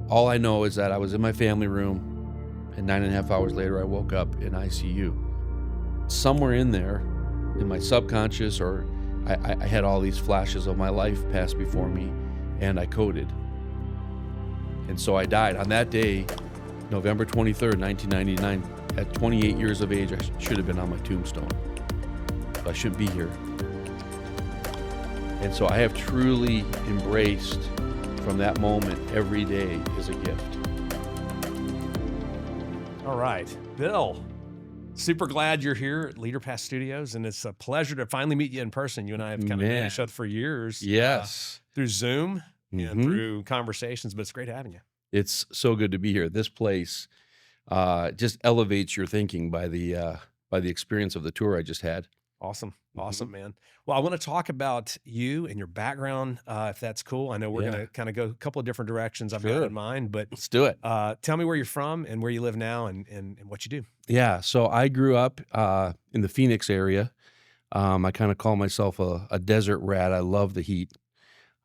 All I know is that I was in my family room, and 9.5 hours later, I woke up in ICU. Somewhere in there, in my subconscious, or I had all these flashes of my life pass before me, and I coded. And so I died on that day, November 23rd, 1999. At 28 years of age, I should have been on my tombstone. So I shouldn't be here. And so I have truly embraced from that moment every day is a gift. All right, Bill, super glad you're here at LeaderPass Studios, and it's a pleasure to finally meet you in person. You and I have kind of known each other for years. Yes. Through Zoom and through conversations, but it's great having you. It's so good to be here. This place just elevates your thinking by the experience of the tour I just had. Awesome. Awesome, man. Well, I want to talk about you and your background, if that's cool. I know we're going to kind of go a couple of different directions I've got in mind, but let's do it. Tell me where you're from and where you live now and what you do. Yeah. So I grew up in the Phoenix area. I kind of call myself a desert rat. I love the heat.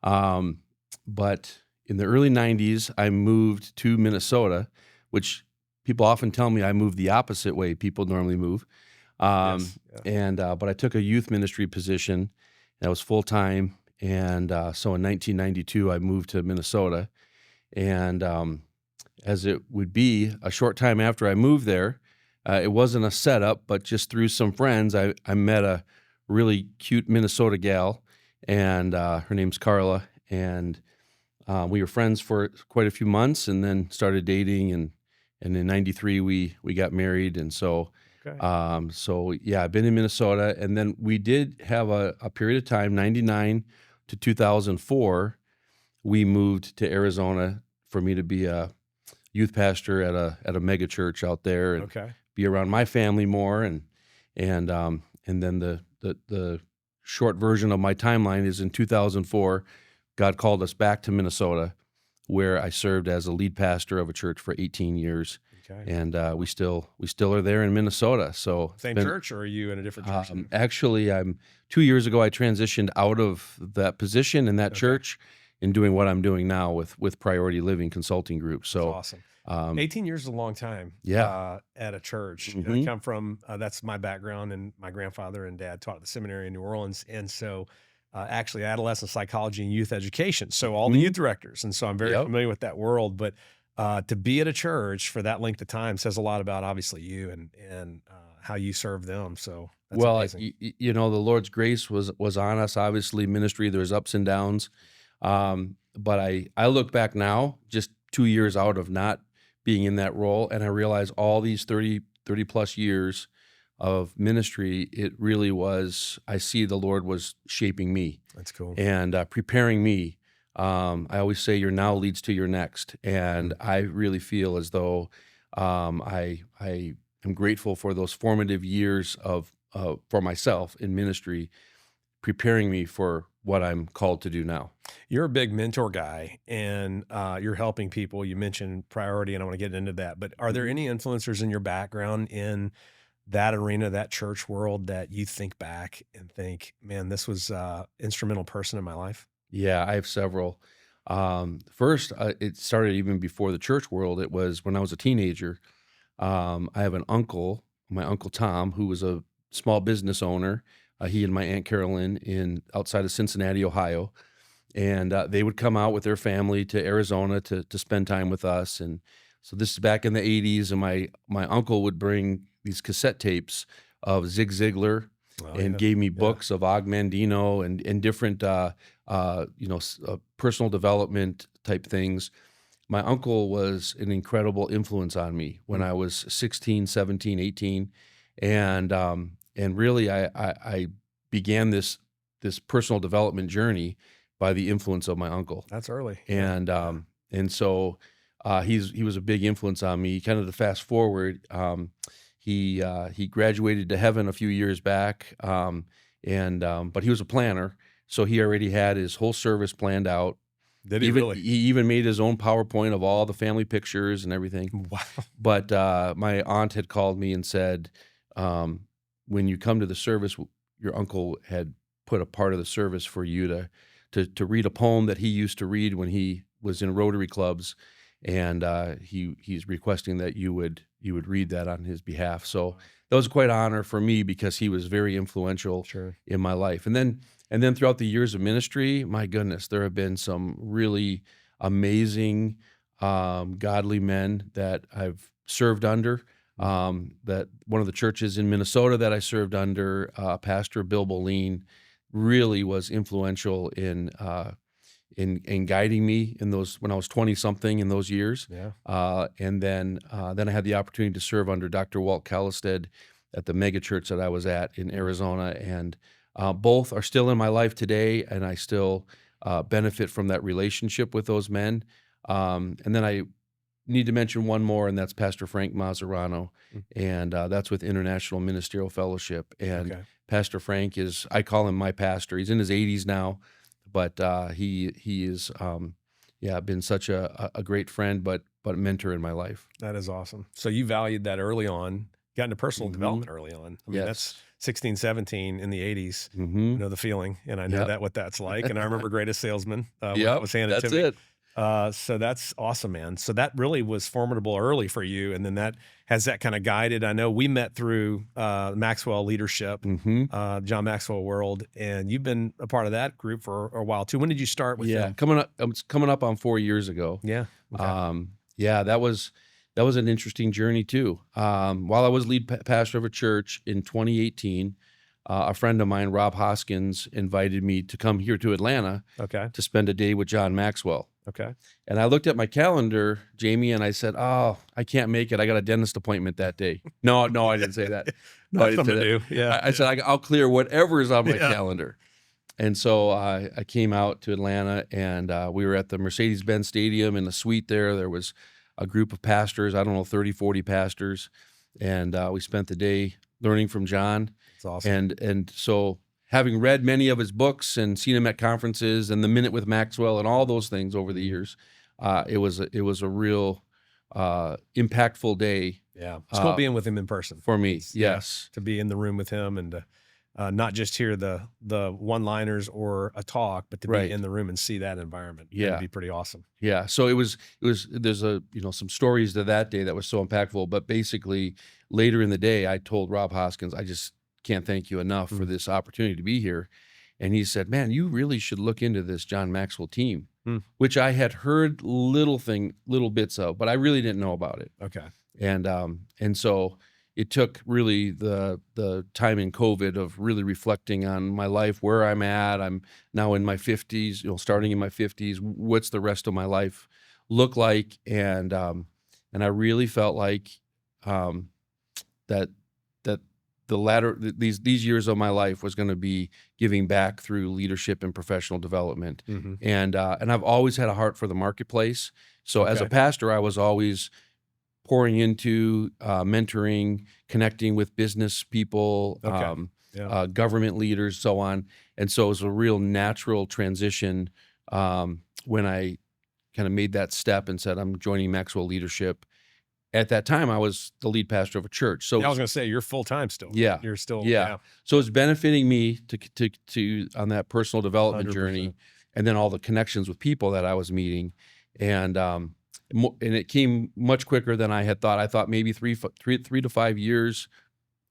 But in the early 90s, I moved to Minnesota, which people often tell me I moved the opposite way people normally move. But I took a youth ministry position that was full time. And so in 1992, I moved to Minnesota. And as it would be, a short time after I moved there, it wasn't a setup, but just through some friends, I met a really cute Minnesota gal, and her name's Carla. And we were friends for quite a few months, and then started dating. And in 93, we got married. And so. Okay. I've been in Minnesota, and then we did have a period of time, 99 to 2004, we moved to Arizona for me to be a youth pastor at a mega church out there and be around my family more. And then the short version of my timeline is in 2004, God called us back to Minnesota, where I served as a lead pastor of a church for 18 years. Okay. And we still are there in Minnesota. So same church, or are you in a different church? Actually, 2 years ago I transitioned out of that position in that church and doing what I'm doing now with Priority Living Consulting Group. So that's awesome. 18 years is a long time. At a church. I come from that's my background, and my grandfather and dad taught at the seminary in New Orleans, and so actually adolescent psychology and youth education. So all the youth directors, and so I'm very familiar with that world, but. To be at a church for that length of time says a lot about obviously you and how you serve them. So that's amazing. The Lord's grace was on us. Obviously, ministry, there's ups and downs. But I look back now, just 2 years out of not being in that role, and I realize all these 30 plus years of ministry, it really was, I see the Lord was shaping me. That's cool. And preparing me. I always say your now leads to your next, and I really feel as though I am grateful for those formative years for myself in ministry, preparing me for what I'm called to do now. You're a big mentor guy, and you're helping people. You mentioned Priority, and I want to get into that. But are there any influencers in your background in that arena, that church world, that you think back and think, man, this was an instrumental person in my life? Yeah, I have several. First, it started even before the church world. It was when I was a teenager. I have an uncle, my Uncle Tom, who was a small business owner. He and my Aunt Carolyn outside of Cincinnati, Ohio. And they would come out with their family to Arizona to spend time with us. And so this is back in the 80s, and my uncle would bring these cassette tapes of Zig Ziglar, and gave me books of Og Mandino and different personal development type things. My uncle was an incredible influence on me when I was 16, 17, 18. And really I began this personal development journey by the influence of my uncle. That's early. And so he was a big influence on me. Kind of to fast forward, he graduated to heaven a few years back, but he was a planner, so he already had his whole service planned out. Did he really? He even made his own PowerPoint of all the family pictures and everything. Wow. But my aunt had called me and said, when you come to the service, your uncle had put a part of the service for you to read a poem that he used to read when he was in Rotary clubs, and he's requesting that you would read that on his behalf. So that was quite an honor for me because he was very influential in my life. And then throughout the years of ministry, my goodness, there have been some really amazing, godly men that I've served under. That one of the churches in Minnesota that I served under, Pastor Bill Boleen, really was influential in guiding me in those when I was 20 something in those years. And then I had the opportunity to serve under Dr. Walt Callisted at the mega church that I was at in Arizona, and both are still in my life today, and I still benefit from that relationship with those men. And then I need to mention one more, and that's Pastor Frank Mazzarano, and that's with International Ministerial Fellowship. And Pastor Frank I call him my pastor. He's in his 80s now, but he is been such a great friend, but mentor in my life. That is awesome. So you valued that early on, got into personal development early on. I mean, that's 16, 17 in the 80s. I know the feeling, and I know what that's like. And I remember Greatest Salesman when that was handed to me. That's it. So that's awesome, man. So that really was formidable early for you. And then that kind of guided. I know we met through Maxwell Leadership, John Maxwell World, and you've been a part of that group for a while too. When did you start with them? Coming up on 4 years ago. That was an interesting journey too. While I was lead pastor of a church in 2018, a friend of mine, Rob Hoskins, invited me to come here to Atlanta to spend a day with John Maxwell. And I looked at my calendar, Jamie, and I said, "Oh, I can't make it. I got a dentist appointment that day." No, I didn't say that. No, I didn't say that. Yeah, I said, "I'll clear whatever is on my calendar." And so I came out to Atlanta, and we were at the Mercedes-Benz Stadium in the suite there. There was a group of pastors, I don't know, 30, 40 pastors, and we spent the day learning from John. That's awesome. And so having read many of his books and seen him at conferences and the Minute with Maxwell and all those things over the years, it was a real impactful day. Yeah, it's cool being with him in person for me. Yes, to be in the room with him and to not just hear the one-liners or a talk, but to be in the room and see that environment. It'd be pretty awesome. Yeah. So it was. There's some stories to that day that was so impactful. But basically, later in the day, I told Rob Hoskins, I just can't thank you enough for this opportunity to be here. And he said, "Man, you really should look into this John Maxwell team," which I had heard little bits of, but I really didn't know about it. And so it took really the time in COVID of really reflecting on my life, where I'm at. I'm now in my 50s, starting in my 50s. What's the rest of my life look like? And I really felt like that the latter these years of my life was going to be giving back through leadership and professional development. And I've always had a heart for the marketplace. So as a pastor, I was always pouring into mentoring, connecting with business people, government leaders, so on. And so it was a real natural transition when I kind of made that step and said, I'm joining Maxwell Leadership. At that time, I was the lead pastor of a church. So I was going to say, you're full-time still. Yeah. You're still. Yeah. So it's benefiting me to on that personal development 100%. Journey, and then all the connections with people that I was meeting. And it came much quicker than I had thought. I thought maybe 3 to 5 years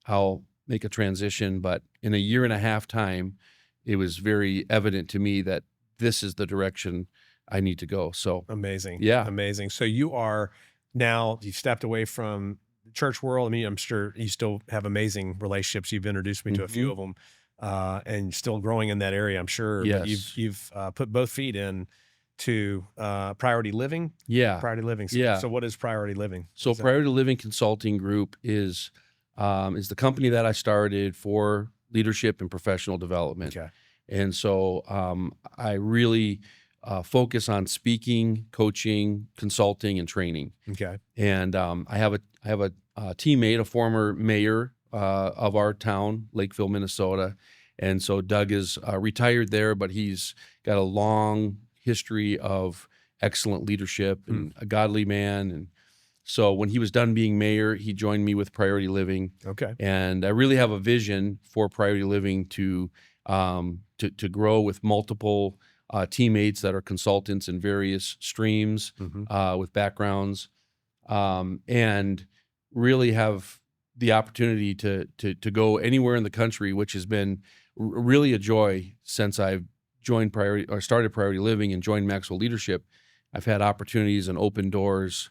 I'll make a transition, but in a year and a half time, it was very evident to me that this is the direction I need to go. So amazing. Yeah. Amazing. So you've stepped away from the church world. I mean, I'm sure you still have amazing relationships. You've introduced me to a few of them, and still growing in that area, I'm sure. Yes. But you've put both feet in to Priority Living. Yeah. Priority Living. So what is Priority Living? So Priority Living Consulting Group is the company that I started for leadership and professional development. And so I really focus on speaking, coaching, consulting, and training. And I have a teammate, a former mayor of our town, Lakeville, Minnesota. And so Doug is retired there, but he's got a long history of excellent leadership and a godly man. So when he was done being mayor, he joined me with Priority Living. Okay. And I really have a vision for Priority Living to grow with multiple teammates that are consultants in various streams with backgrounds, and really have the opportunity to go anywhere in the country, which has been really a joy since I've joined started Priority Living and joined Maxwell Leadership. I've had opportunities and open doors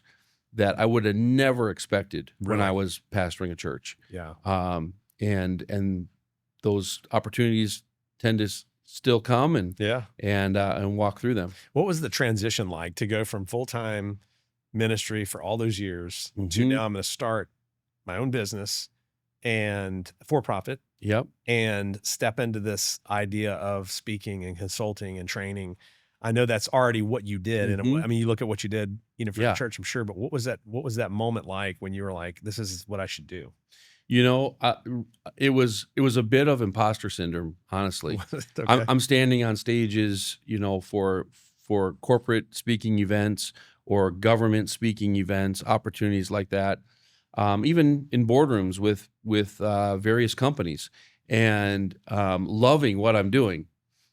that I would have never expected when I was pastoring a church. Yeah. And those opportunities tend to still come and walk through them. What was the transition like to go from full-time ministry for all those years to now I'm going to start my own business and for-profit? Yep. And step into this idea of speaking and consulting and training. I know that's already what you did. And I mean, you look at what you did, for the church, I'm sure, but what was that moment like when you were like, this is what I should do? It was a bit of imposter syndrome, honestly. Okay. I'm standing on stages, for corporate speaking events or government speaking events, opportunities like that. Even in boardrooms with various companies, and loving what I'm doing,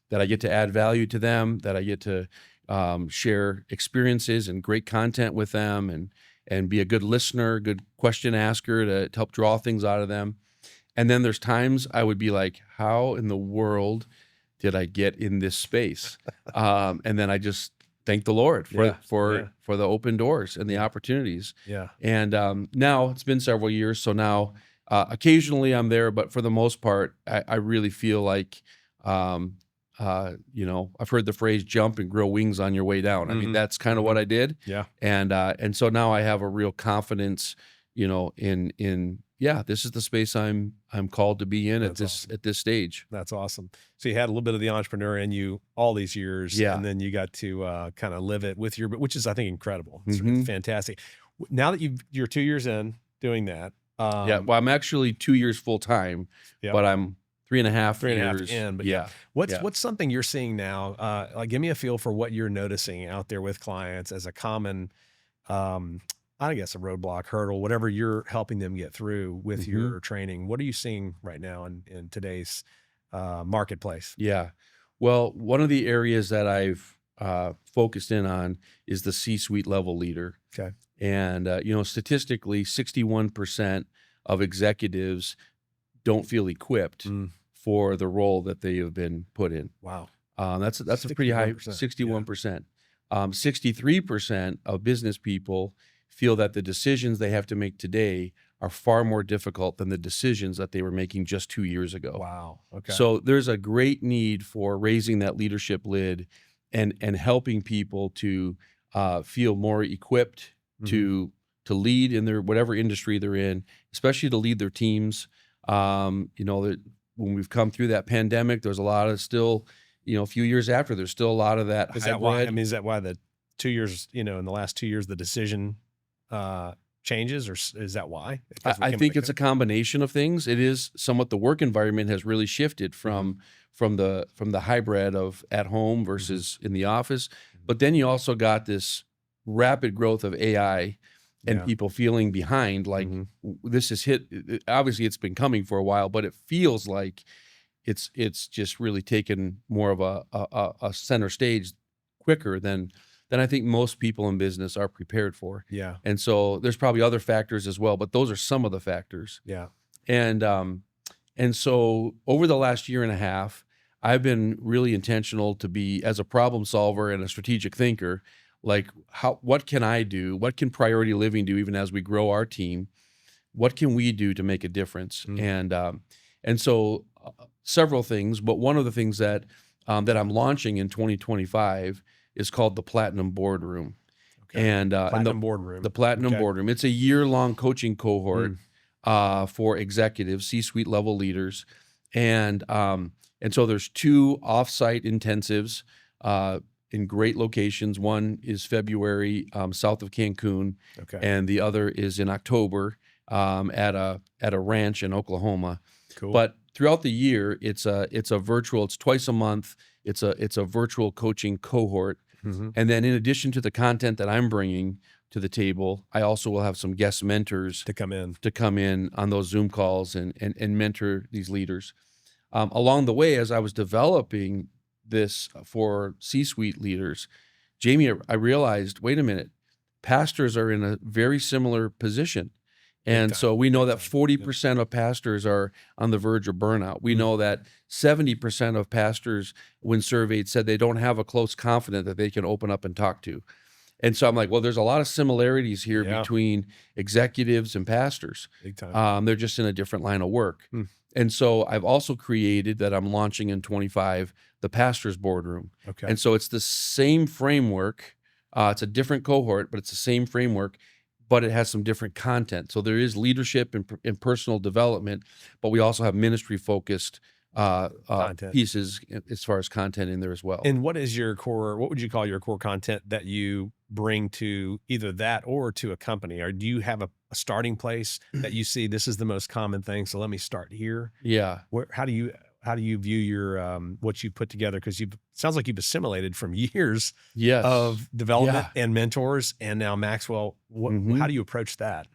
that I get to add value to them, that I get to share experiences and great content with them, and be a good listener, good question asker to help draw things out of them. And then there's times I would be like, how in the world did I get in this space? And then I just thank the Lord for the open doors and the opportunities. Yeah. And now it's been several years, so now occasionally I'm there, but for the most part, I really feel like, I've heard the phrase "jump and grow wings on your way down." I mean, that's kind of what I did. Yeah. And so now I have a real confidence, in this is the space I'm called to be in at this stage. That's awesome. So you had a little bit of the entrepreneur in you all these years, and then you got to kind of live it with which is, I think, incredible. It's fantastic. Now that you're 2 years in doing that. Well, I'm actually 2 years full time, but I'm 3.5 years in. But what's something you're seeing now? Like, give me a feel for what you're noticing out there with clients as a common, I guess, a roadblock, hurdle, whatever you're helping them get through with your training. What are you seeing right now in today's marketplace? Yeah. Well, one of the areas that I've focused in on is the C-suite level leader. Okay. And, statistically, 61% of executives don't feel equipped for the role that they have been put in. Wow. That's a pretty high, 61%. 63% of business people feel that the decisions they have to make today are far more difficult than the decisions that they were making just 2 years ago. Wow. Okay. So there's a great need for raising that leadership lid and helping people to feel more equipped to lead in their whatever industry they're in, especially to lead their teams. When we've come through that pandemic, there's a lot of still, a few years after, there's still a lot of that. Is that why? I mean, is that why the 2 years, in the last 2 years, the decision changes, or is that why? I think it's a combination of things. It is somewhat the work environment has really shifted from the hybrid of at home versus in the office. But then you also got this rapid growth of AI and people feeling behind, like this has hit. Obviously, it's been coming for a while, but it feels like it's just really taken more of a center stage quicker than I think most people in business are prepared for. Yeah. And so there's probably other factors as well, but those are some of the factors. Yeah. And so over the last year and a half, I've been really intentional to be, as a problem solver and a strategic thinker, like what can I do? What can Priority Living do, even as we grow our team? What can we do to make a difference? And so several things, but one of the things that I'm launching in 2025 is called the Platinum Boardroom. Okay. And Boardroom. The Platinum Boardroom. It's a year-long coaching cohort for executives, C-suite level leaders, and so there's 2 offsite intensives in great locations. One is February south of Cancun, and the other is in October at a ranch in Oklahoma. Cool. But throughout the year, it's a virtual. It's twice a month. It's a virtual coaching cohort, and then in addition to the content that I'm bringing, to the table. I also will have some guest mentors to come in on those Zoom calls and mentor these leaders. Along the way, as I was developing this for C-suite leaders, Jamie, I realized, wait a minute, pastors are in a very similar position. And so we know that 40% of pastors are on the verge of burnout. We know that 70% of pastors, when surveyed, said they don't have a close confidant that they can open up and talk to. And so I'm like, well, there's a lot of similarities here between executives and pastors. Big time. They're just in a different line of work. And so I've also created, that I'm launching in 25, the Pastor's Boardroom. Okay. And so it's the same framework. It's a different cohort, but it's the same framework, but it has some different content. So there is leadership and personal development, but we also have ministry-focused pieces as far as content in there as well. And what would you call your core content that you bring to either that or to a company? Or do you have a starting place that you see, this is the most common thing, so let me start here? Yeah. How do you view your what you put together? Because sounds like you've assimilated from years of development and mentors, and now Maxwell. How do you approach that?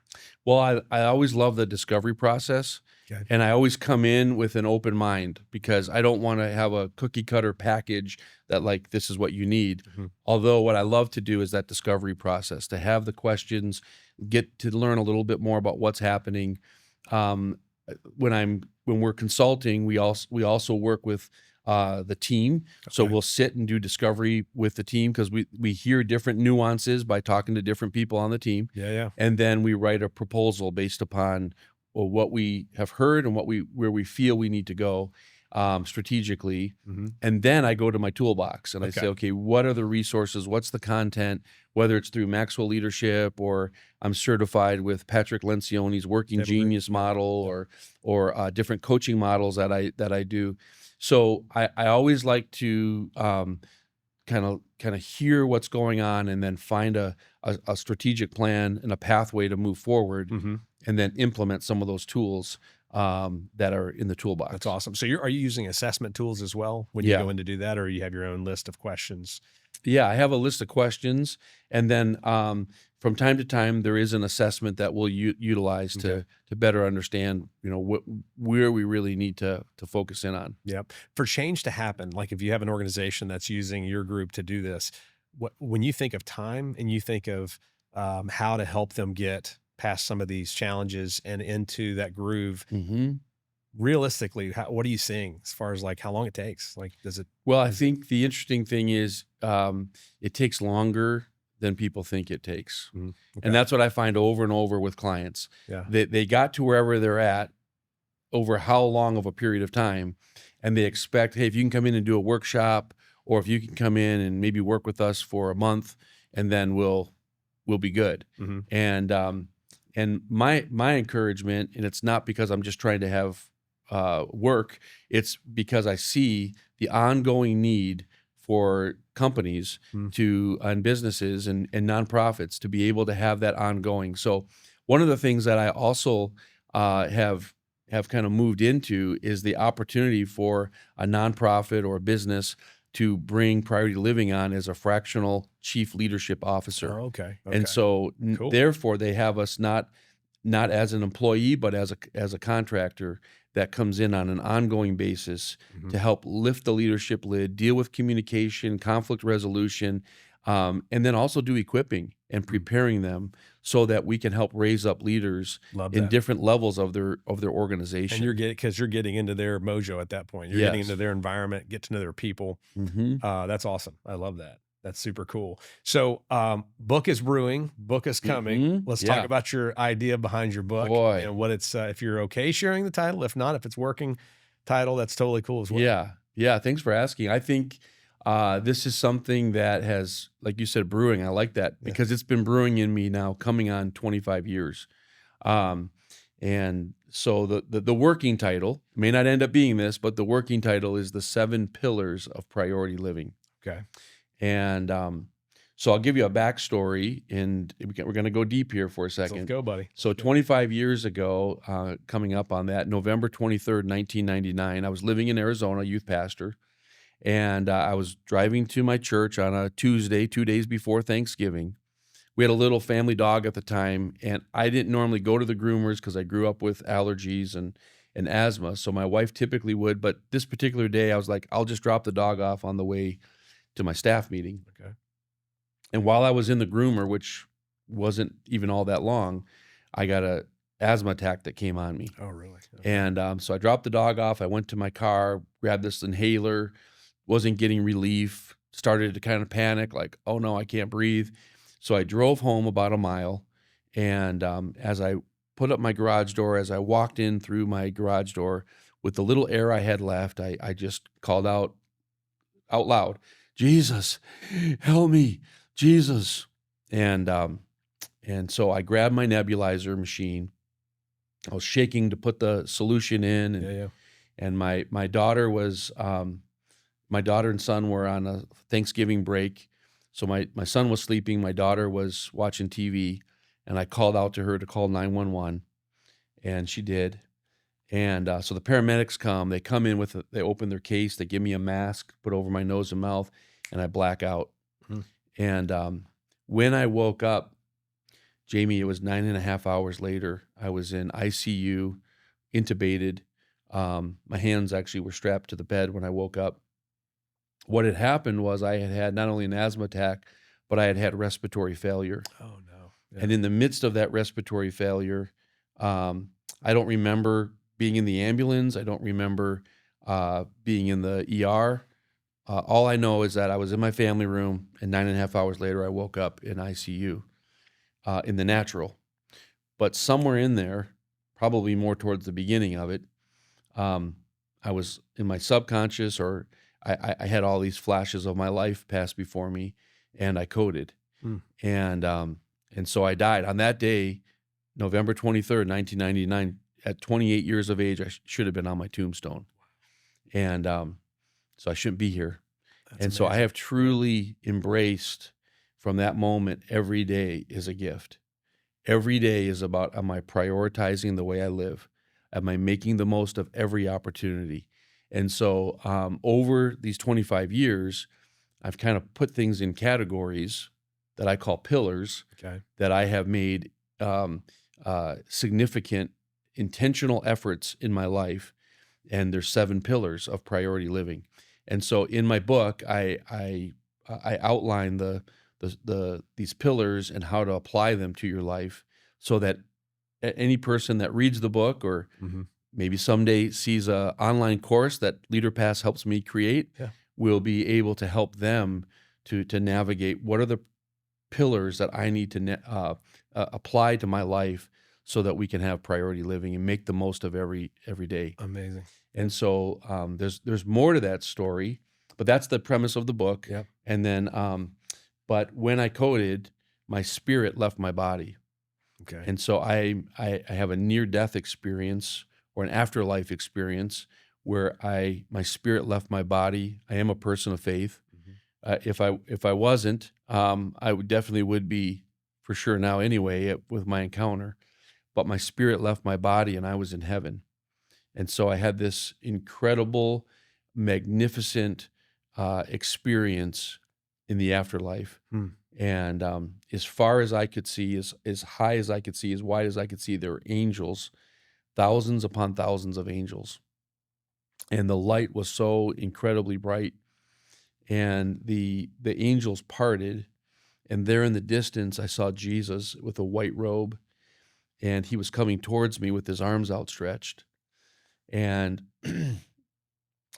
Well, I always love the discovery process. Okay. And I always come in with an open mind, because I don't want to have a cookie cutter package that, like, this is what you need. Although what I love to do is that discovery process, to have the questions, get to learn a little bit more about what's happening. When we're consulting, we also work with the team. Okay. So we'll sit and do discovery with the team, because we hear different nuances by talking to different people on the team. Yeah. And then we write a proposal based upon what we have heard and where we feel we need to go strategically. And then I go to my toolbox and I say, okay, what are the resources? What's the content? Whether it's through Maxwell Leadership, or I'm certified with Patrick Lencioni's Working Genius model, or different coaching models that I do. So I always like to kind of hear what's going on, and then find a strategic plan and a pathway to move forward, and then implement some of those tools that are in the toolbox. That's awesome. So are you using assessment tools as well when you go in to do that, or you have your own list of questions? Yeah, I have a list of questions, and then from time to time there is an assessment that we'll utilize to better understand, where we really need to focus in on. Yep. For change to happen, like if you have an organization that's using your group to do this, when you think of time and you think of how to help them get past some of these challenges and into that groove, realistically, what are you seeing as far as like how long it takes? Like, Well, I think the interesting thing is it takes longer than people think it takes. And that's what I find over and over with clients. Yeah. They got to wherever they're at over how long of a period of time, and they expect, hey, if you can come in and do a workshop, or if you can come in and maybe work with us for a month, and then we'll be good. And my encouragement, and it's not because I'm just trying to have work, it's because I see the ongoing need for companies and businesses and nonprofits to be able to have that ongoing. So one of the things that I also have kind of moved into is the opportunity for a nonprofit or a business to bring Priority Living on as a fractional chief leadership officer. Oh, okay. And so therefore they have us not as an employee, but as a contractor that comes in on an ongoing basis to help lift the leadership lid, deal with communication, conflict resolution, and then also do equipping and preparing them so that we can help raise up leaders in different levels of their organization. And you're getting into their mojo at that point. You're getting into their environment, get to know their people. That's awesome. I love that. That's super cool. So book is brewing, book is coming. Let's talk about your idea behind your book and what it's, if you're okay sharing the title. If not, if it's working title, that's totally cool as well. Yeah. Thanks for asking. I think this is something that has, like you said, brewing. I like that because it's been brewing in me now coming on 25 years. And so the working title may not end up being this, but the working title is The 7 Pillars of Priority Living. Okay. And so I'll give you a backstory, and we're going to go deep here for a second. Let's go, buddy. So 25 years ago, coming up on that, November 23rd, 1999, I was living in Arizona, youth pastor, and I was driving to my church on a Tuesday, 2 days before Thanksgiving, we had a little family dog at the time, and I didn't normally go to the groomers because I grew up with allergies and asthma. So my wife typically would, but this particular day I was like, I'll just drop the dog off on the way to my staff meeting. Okay. And while I was in the groomer, which wasn't even all that long, I got a asthma attack that came on me. Oh, really? Okay. And so I dropped the dog off. I went to my car, grabbed this inhaler, wasn't getting relief, started to kind of panic, like, oh no, I can't breathe. So I drove home about a mile. And as I put up my garage door, as I walked in through my garage door, with the little air I had left, I just called out loud, Jesus, help me, Jesus. And so I grabbed my nebulizer machine. I was shaking to put the solution in, and and my daughter was my daughter and son were on a Thanksgiving break, so my son was sleeping, my daughter was watching TV, and I called out to her to call 911, and she did. And so the paramedics come. They come in they open their case. They give me a mask, put over my nose and mouth, and I black out. And when I woke up, Jamie, it was 9.5 hours later. I was in ICU, intubated. My hands actually were strapped to the bed when I woke up. What had happened was I had not only an asthma attack, but I had respiratory failure. Oh, no. Yeah. And in the midst of that respiratory failure, I don't remember being in the ambulance. I don't remember being in the ER. All I know is that I was in my family room, and 9.5 hours later, I woke up in ICU. In the natural. But somewhere in there, probably more towards the beginning of it, I was in my subconscious, or I had all these flashes of my life pass before me, and I coded. And so I died. On that day, November 23rd, 1999, at 28 years of age, I should have been on my tombstone. And so I shouldn't be here. That's amazing. So I have truly embraced, from that moment, every day is a gift. Every day is about, am I prioritizing the way I live? Am I making the most of every opportunity? And so over these 25 years, I've kind of put things in categories that I call pillars, that I have made significant intentional efforts in my life. And there's 7 pillars of priority living. And so in my book, I outline these pillars and how to apply them to your life, so that any person that reads the book, or maybe someday sees an online course that LeaderPass helps me create, will be able to help them to navigate what are the pillars that I need to apply to my life, so that we can have priority living and make the most of every day. Amazing. And so there's more to that story, but that's the premise of the book. And then but when I coded, my spirit left my body. And so I have a near-death experience, or an afterlife experience, where my spirit left my body. I am a person of faith. If I wasn't, I definitely would be, for sure now anyway, with my encounter. But my spirit left my body, and I was in heaven. And so I had this incredible, magnificent experience in the afterlife. And as far as I could see, as high as I could see, as wide as I could see, there were angels, thousands upon thousands of angels. And the light was so incredibly bright. And the angels parted, and there in the distance, I saw Jesus with a white robe, and he was coming towards me with his arms outstretched. And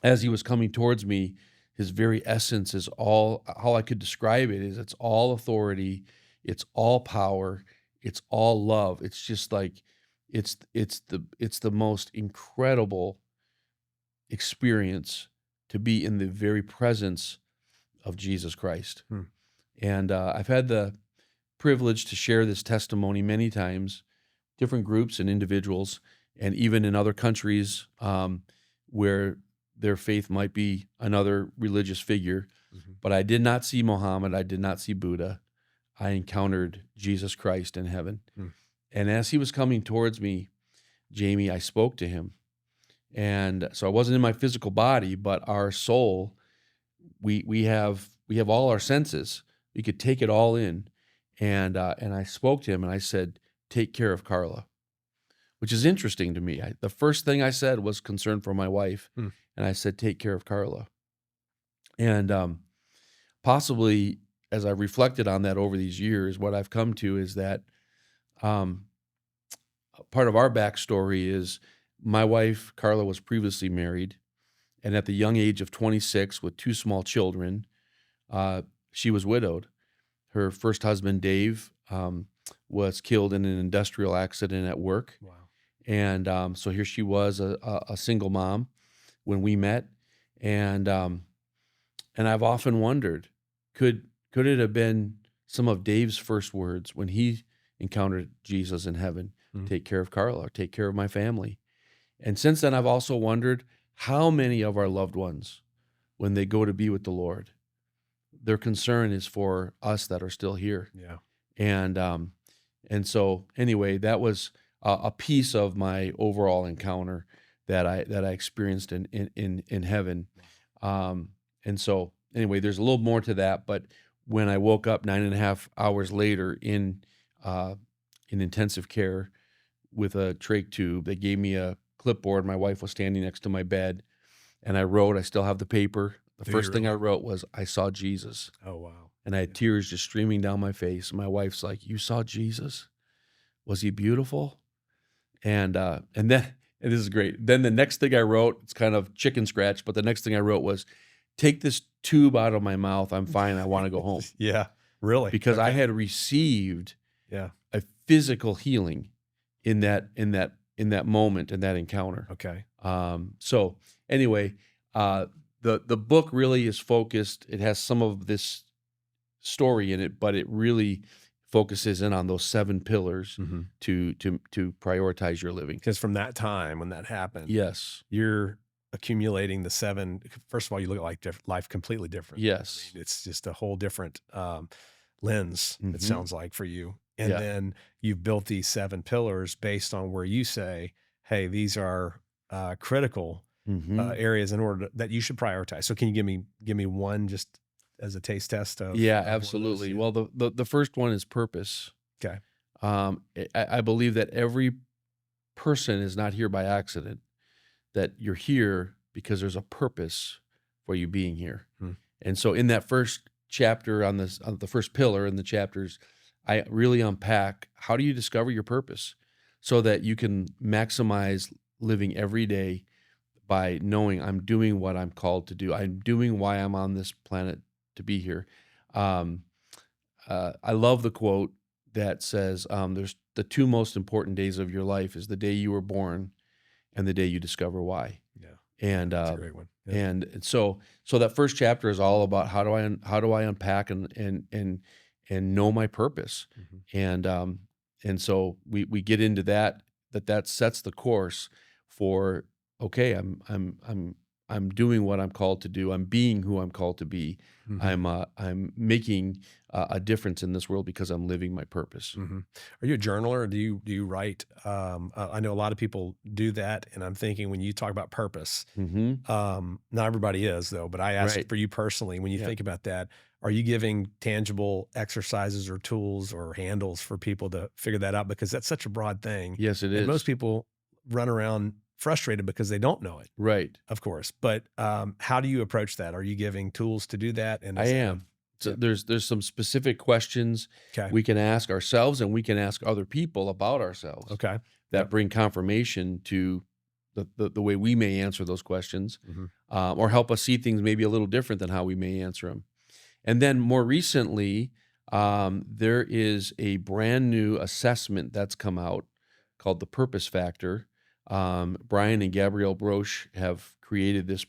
as he was coming towards me, his very essence is all, how I could describe it is, it's all authority, it's all power, it's all love. It's just like, it's the most incredible experience to be in the very presence of Jesus Christ. And I've had the privilege to share this testimony many times, different groups and individuals, and even in other countries where their faith might be another religious figure. But I did not see Muhammad. I did not see Buddha. I encountered Jesus Christ in heaven. And as he was coming towards me, Jamie, I spoke to him. And so I wasn't in my physical body, but our soul, we have all our senses. We could take it all in. and I spoke to him and I said, "Take care of Carla," which is interesting to me. The first thing I said was concern for my wife, Hmm. and I said, "Take care of Carla." And possibly, as I reflected on that over these years, what I've come to is that um, part of our backstory is my wife, Carla, was previously married, and at the young age of 26, with two small children, she was widowed. Her first husband, Dave, was killed in an industrial accident at work. Wow. And so here she was, a single mom when we met. And I've often wondered, could it have been some of Dave's first words when he encountered Jesus in heaven? Take care of Carla, or take care of my family. And since then, I've also wondered how many of our loved ones, when they go to be with the Lord, their concern is for us that are still here. Yeah. And so anyway, that was a piece of my overall encounter that I experienced in heaven. And so anyway, there's a little more to that, but when I woke up 9.5 hours later in intensive care with a trach tube, they gave me a clipboard. My wife was standing next to my bed, and I wrote. I still have the paper. The first thing I wrote was, "I saw Jesus." Oh, wow. And I had tears just streaming down my face. My wife's like, "You saw Jesus? Was he beautiful?" And then, and this is great. Then the next thing I wrote, it's kind of chicken scratch, but the next thing I wrote was, "Take this tube out of my mouth. I'm fine. I want to go home." Yeah, really? Because I had received a physical healing in that moment, in that encounter. Okay. So anyway, the book really is focused. It has some of this story in it, but it really focuses in on those 7 pillars to prioritize your living. Because from that time when that happened, Yes, you're accumulating the 7. First of all, you look at life completely different. yes, I mean, it's just a whole different lens. It sounds like for you, and Yeah. then you've built these 7 pillars based on where you say, "Hey, these are critical areas in order that you should prioritize." So, can you give me one just as a taste test of? Yeah, of one of those? absolutely. Well, the first one is purpose. Okay. I believe that every person is not here by accident, that you're here because there's a purpose for you being here. And so in that first chapter on the first pillar in the chapters, I really unpack, how do you discover your purpose so that you can maximize living every day by knowing I'm doing what I'm called to do. I'm doing why I'm on this planet to be here. I love the quote that says, "There's the 2 most important days of your life is the day you were born and the day you discover why." Yeah. And That's a great one. Yeah. and so that first chapter is all about how do I unpack and know my purpose. And so we get into that sets the course for, okay, I'm doing what I'm called to do. I'm being who I'm called to be. I'm making a difference in this world because I'm living my purpose. Are you a journaler, or do you write? I know a lot of people do that, and I'm thinking when you talk about purpose, not everybody is though. But I ask Right. for you personally, when you think about that, are you giving tangible exercises or tools or handles for people to figure that out? Because that's such a broad thing. Yes, it And is. most people run around frustrated because they don't know it, Right. of course. But how do you approach that? Are you giving tools to do that? And I is that am. So there's some specific questions okay? we can ask ourselves and we can ask other people about ourselves Okay. that bring confirmation to the way we may answer those questions, or help us see things maybe a little different than how we may answer them. And then more recently, there is a brand new assessment that's come out called the Purpose Factor. Brian and Gabrielle Broche have created this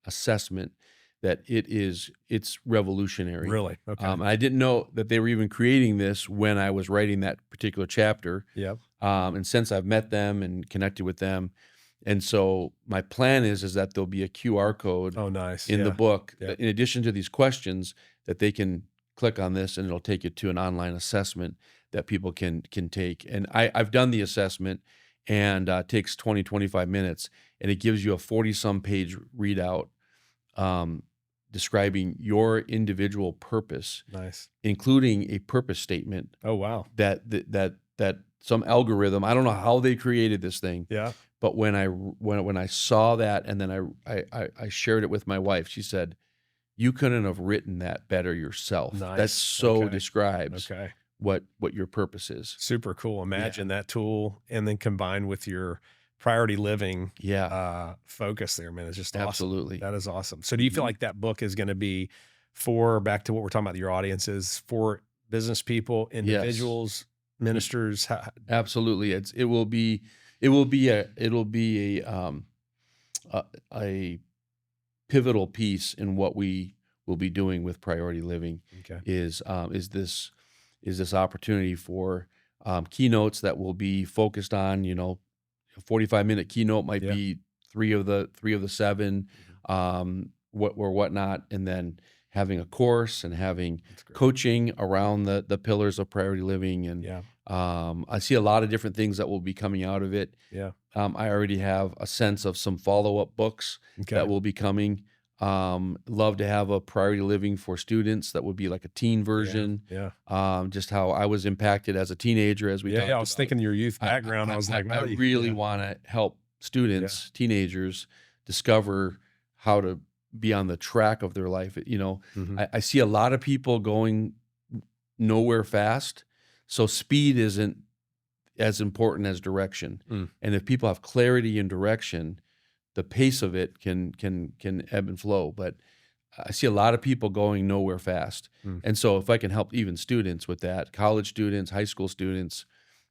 assessment that it's revolutionary. Really? Okay. I didn't know that they were even creating this when I was writing that particular chapter. Yep. And since I've met them and connected with them, and so my plan is that there'll be a QR code Oh, nice. in the book, Yeah. in addition to these questions, that they can click on this and it'll take you to an online assessment that people can take. And I've done the assessment, and it takes 20, 25 minutes, and it gives you a 40-some page readout describing your individual purpose, Nice. including a purpose statement. Oh, wow. That some algorithm, I don't know how they created this thing. Yeah. But when I saw that, and then I shared it with my wife, she said, "You couldn't have written that better yourself." Nice. That so describes Okay. what your purpose is. Super cool. Imagine that tool, and then combined with your priority living focus there, man. It's just awesome. Absolutely. That is awesome. So do you feel like that book is going to be back to what we're talking about, your audiences, for business people, individuals, ministers? Absolutely. It'll be a pivotal piece in what we will be doing with priority living. Okay. Is this opportunity for keynotes that will be focused on, a 45-minute keynote might be three of the seven, whatnot, and then having a course and having coaching around the pillars of priority living. And I see a lot of different things that will be coming out of it. Yeah. I already have a sense of some follow-up books that will be coming. Love to have a priority living for students that would be like a teen version. Yeah. Just how I was impacted as a teenager, as we talked I was thinking your youth background. I was like, I really want to help students, teenagers, discover how to be on the track of their life. I see a lot of people going nowhere fast, so speed isn't as important as direction. And if people have clarity and direction, the pace of it can ebb and flow. But I see a lot of people going nowhere fast. And so if I can help even students with that, college students, high school students,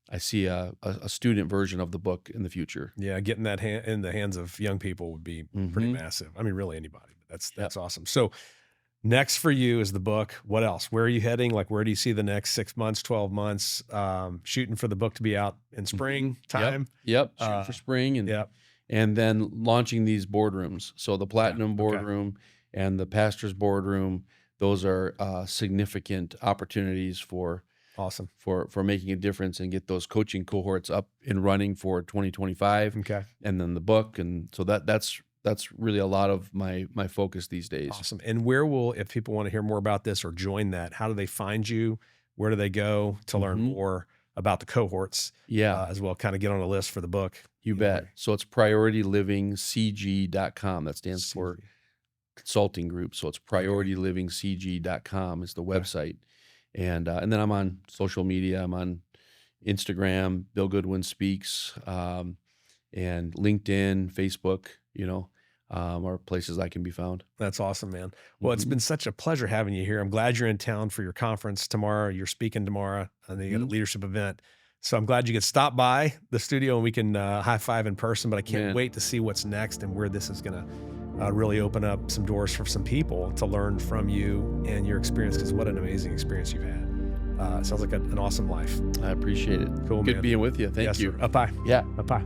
I see a student version of the book in the future. Yeah, getting that in the hands of young people would be pretty massive. I mean, really anybody. But that's awesome. So next for you is the book. What else? Where are you heading? Like, where do you see the next 6 months, 12 months? Shooting for the book to be out in spring time. Yep. Shoot for spring. And then launching these boardrooms. So the Platinum Boardroom and the Pastor's Boardroom, those are significant opportunities for making a difference and get those coaching cohorts up and running for 2025. Okay. And then the book. And so that's really a lot of my focus these days. Awesome. And if people want to hear more about this or join that, how do they find you? Where do they go to learn more about the cohorts? As well, kind of get on a list for the book. You bet. So it's PriorityLivingCG.com. That stands for consulting group. So it's PriorityLivingCG.com is the website. And then I'm on social media. I'm on Instagram, Bill Goodwin Speaks, and LinkedIn, Facebook, are places I can be found. That's awesome, man. Well, it's been such a pleasure having you here. I'm glad you're in town for your conference tomorrow. You're speaking tomorrow, and then you got a leadership event. So I'm glad you could stop by the studio and we can high five in person, but I can't wait to see what's next and where this is going to really open up some doors for some people to learn from you and your experience, because what an amazing experience you've had. It sounds like an awesome life. I appreciate it. Cool, Good man. being with you. Thank you. Sir. Up high. Yeah. Up high.